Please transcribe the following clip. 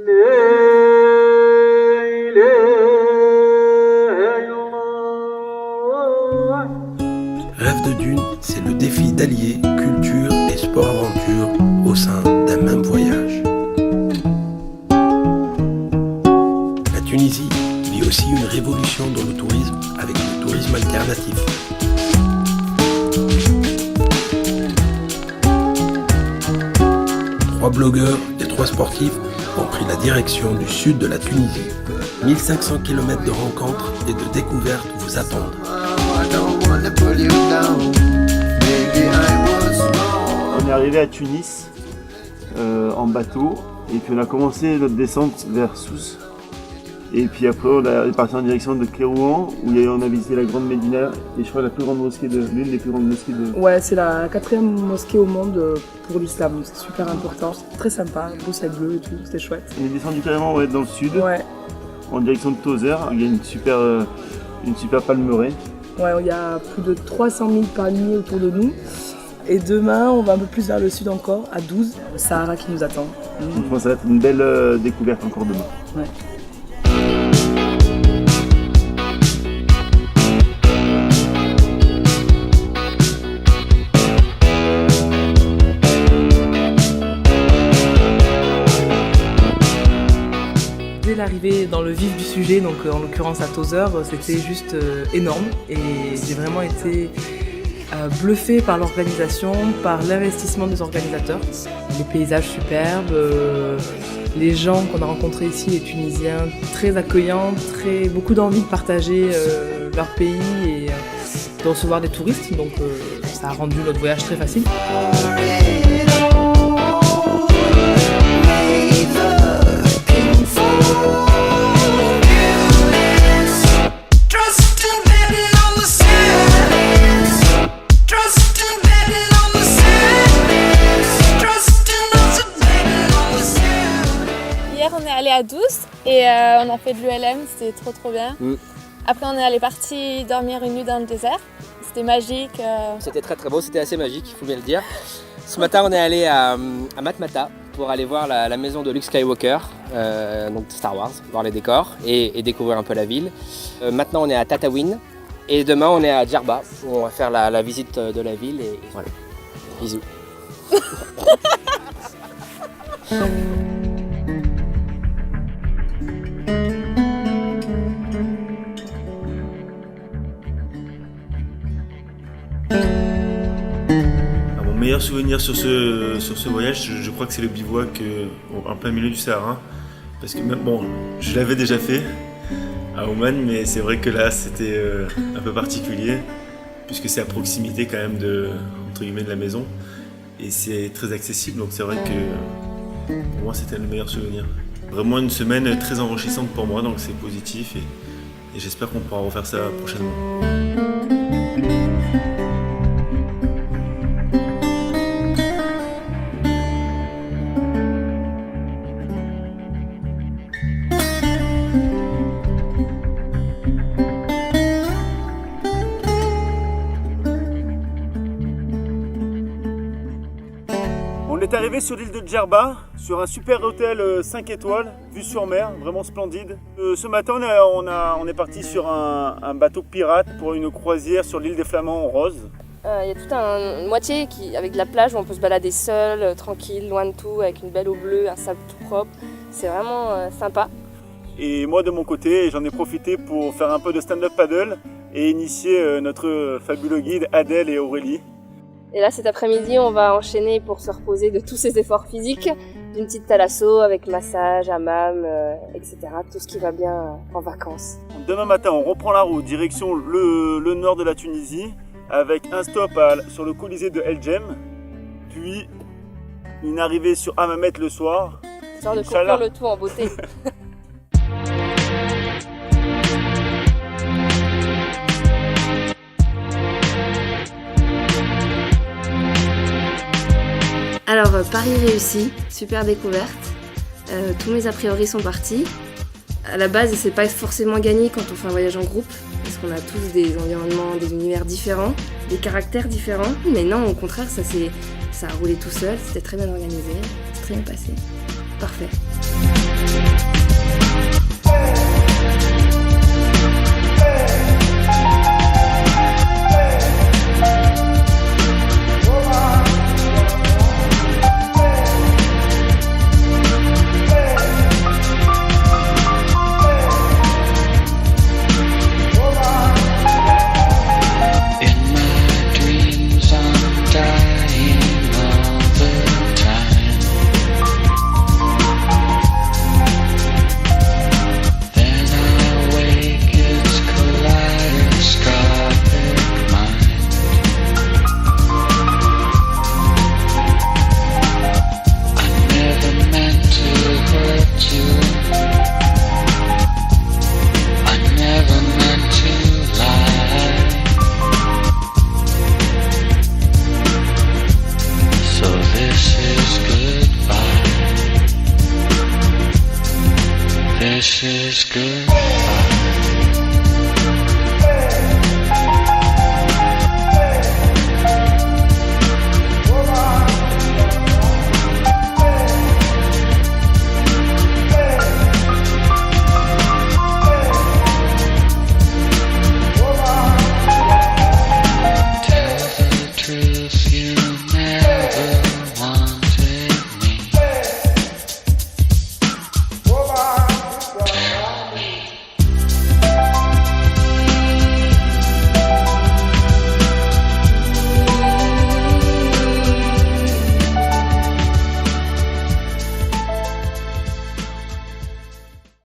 Rêve de Dune, c'est le défi d'allier culture et sport-aventure au sein d'un même voyage. La Tunisie vit aussi une révolution dans le tourisme avec le tourisme alternatif. Trois blogueurs et 3 sportifs ont pris la direction du sud de la Tunisie. 1500 km de rencontres et de découvertes vous attendent. On est arrivé à Tunis en bateau et puis on a commencé notre descente vers Sousse. Et puis après on est parti en direction de Kérouan où on a visité la grande Médina et je crois l'une des plus grandes mosquées de... Ouais, c'est la 4e mosquée au monde pour l'islam, c'est super important, c'est très sympa, beau ciel bleu et tout, c'était chouette. On est descendu carrément dans le sud, en direction de Tozeur, il y a une super palmeraie. Ouais, il y a plus de 300 000 palmiers autour de nous. Et demain, on va un peu plus vers le sud encore, à 12, le Sahara qui nous attend. Je pense que ça va être une belle découverte encore demain. Ouais. Dès l'arrivée dans le vif du sujet, donc en l'occurrence à Tozeur, c'était juste énorme et j'ai vraiment été bluffée par l'organisation, par l'investissement des organisateurs. Les paysages superbes, les gens qu'on a rencontrés ici, les Tunisiens, très accueillants, beaucoup d'envie de partager leur pays et de recevoir des touristes, donc ça a rendu notre voyage très facile. On est allé à Douce et on a fait de l'ULM, c'était trop bien. Après on est parti dormir une nuit dans le désert, c'était magique. C'était très beau, c'était assez magique, il faut bien le dire. Ce matin on est allé à Matmata pour aller voir la maison de Luke Skywalker, donc Star Wars, voir les décors et découvrir un peu la ville. Maintenant on est à Tataouine et demain on est à Djerba où on va faire la visite de la ville et voilà. Bisous. Mon meilleur souvenir sur ce voyage, je crois que c'est le bivouac en plein milieu du Sahara. Parce que je l'avais déjà fait à Oman, mais c'est vrai que là c'était un peu particulier, puisque c'est à proximité quand même de la maison. Et c'est très accessible, donc c'est vrai que pour moi c'était le meilleur souvenir. Vraiment une semaine très enrichissante pour moi, donc c'est positif et j'espère qu'on pourra refaire ça prochainement. On est arrivé sur l'île de Djerba, sur un super hôtel 5 étoiles, vue sur mer, vraiment splendide. Ce matin, on est parti sur un bateau pirate pour une croisière sur l'île des Flamands en rose. Il y a toute une moitié avec de la plage où on peut se balader seul, tranquille, loin de tout, avec une belle eau bleue, un sable tout propre. C'est vraiment sympa. Et moi de mon côté, j'en ai profité pour faire un peu de stand-up paddle et initier notre fabuleux guide Adèle et Aurélie. Et là cet après-midi on va enchaîner pour se reposer de tous ces efforts physiques, d'une petite thalasso avec massage, hammam, etc. Tout ce qui va bien en vacances. Demain matin on reprend la route direction le nord de la Tunisie avec un stop sur le Colisée de El Jem, puis une arrivée sur Hammamet le soir. Histoire de conclure le tout en beauté. Alors Paris réussi, super découverte, tous mes a priori sont partis. À la base c'est pas forcément gagné quand on fait un voyage en groupe, parce qu'on a tous des environnements, des univers différents, des caractères différents, mais non au contraire ça a roulé tout seul, c'était très bien organisé, c'est très bien passé, parfait. This is good.